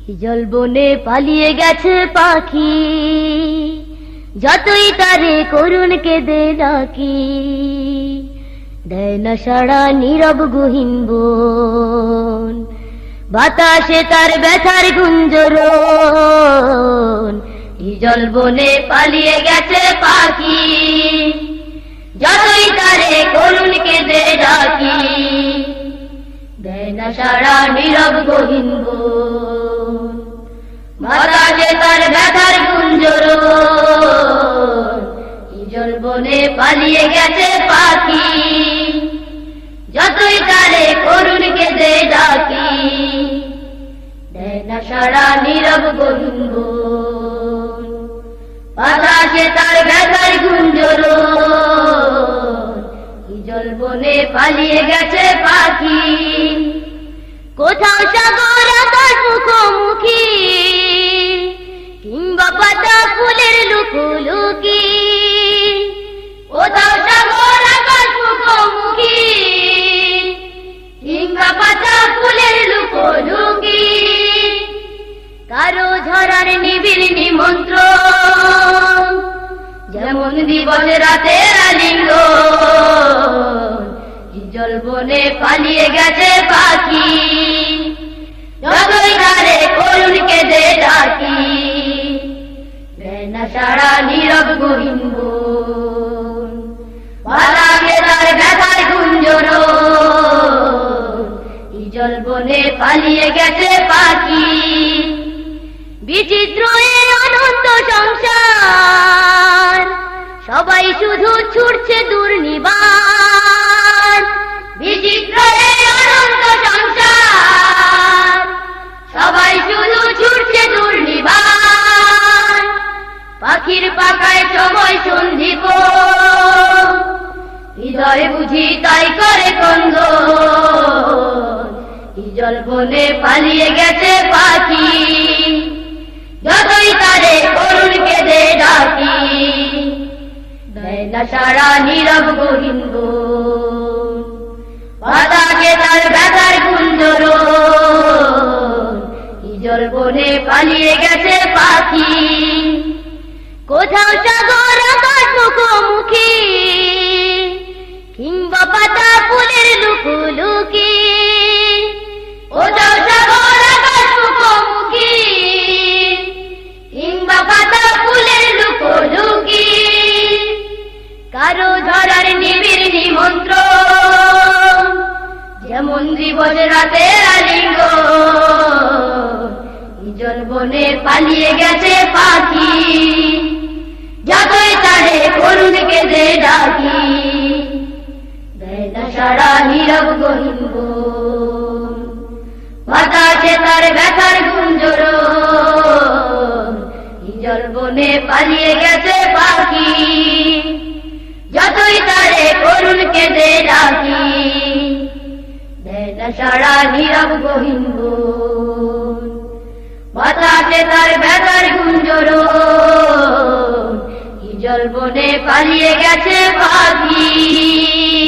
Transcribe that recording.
জল বনে পালিয়ে গেছে পাখি, যতই তারে করুণ কেঁদে ডাকি, দেয় না সাড়া নীরব গহীন বন, বাতাসে তার ব্যথার গুঞ্জরণ। জল বনে পালিয়ে গেছে পাখি, যতই তারে করুণ কেঁদে ডাকি, দেয় না সাড়া নীরব গহীন বন, বাতাসে তার ব্যথার গুঞ্জরণ। জল বনে পালিয়ে গেছে পাখি, যতই তারে করুণ কেঁদে ডাকি, দেয় না সাড়া নীরব গহীন বন, বাতাসে তার ব্যথার গুঞ্জরণ। জল বনে পালিয়ে গেছে পাখি, কোথাও সাগর আকাশ মুখোমুখি, কিংবা পাতা ফুলের লুকোলুকি, কোথাও সাগর আকাশ মুখোমুখি, কিংবা পাতা ফুলের লুকোলুকি, কারো ঝরার নিবিড় নিমন্ত্রণ, যেমন দিবস রাতের আলিঙ্গন। জল বনে পালিয়ে গেছে পাখি, যতই তারে করুণ কেঁদে ডাকি, দেয় না সাড়া নীরব গহীন বন, বাতাসে তার ব্যথার গুঞ্জরণ। জল বনে পালিয়ে গেছে পাখি, বিচিত্র এই অনন্ত সংসার, সবাই শুধু ছুটছে দুর্নিবার। বিচিত্র এই অনন্ত সংসার, সবাই শুধু ছুটছে দুর্নিবার। পাখির পাখায় সময় সন্দীপ, হৃদয় বুঝি তাই করে ক্রন্দন। জল বনে পালিয়ে গেছে পাখি, যতই তারে করুণ কেঁদে ডাকি, দেয় না সাড়া নীরব গহীন বন, বাতাসে তার ব্যথার গুঞ্জরণ। জল বনে পালিয়ে গেছে পাখি, কোথাও সাগর আকাশ মুখোমুখি, কিংবা পাতা ফুলের লুকোলুকি, কোথাও সাগর আকাশ মুখোমুখি, কিংবা পাতা ফুলের লুকোলুকি, কারো ঝরার নিবিড় নিমন্ত্রণ, যেমন দিবস রাতের আলিঙ্গন। জল বনে পালিয়ে গেছে পাখি, যতই তারে করুণ কেঁদে ডাকি, দেয় না সাড়া নীরব গহীন বন, বাতাসে তার ব্যথার গুঞ্জরণ। জল বনে পালিয়ে গেছে পাখি, যতই তারে করুণ কেঁদে ডাকি, দেয় না সাড়া নীরব গহীন বন, বাতাসে তার ব্যথার গুঞ্জরণ। জল বনে পালিয়ে গেছে পাখি।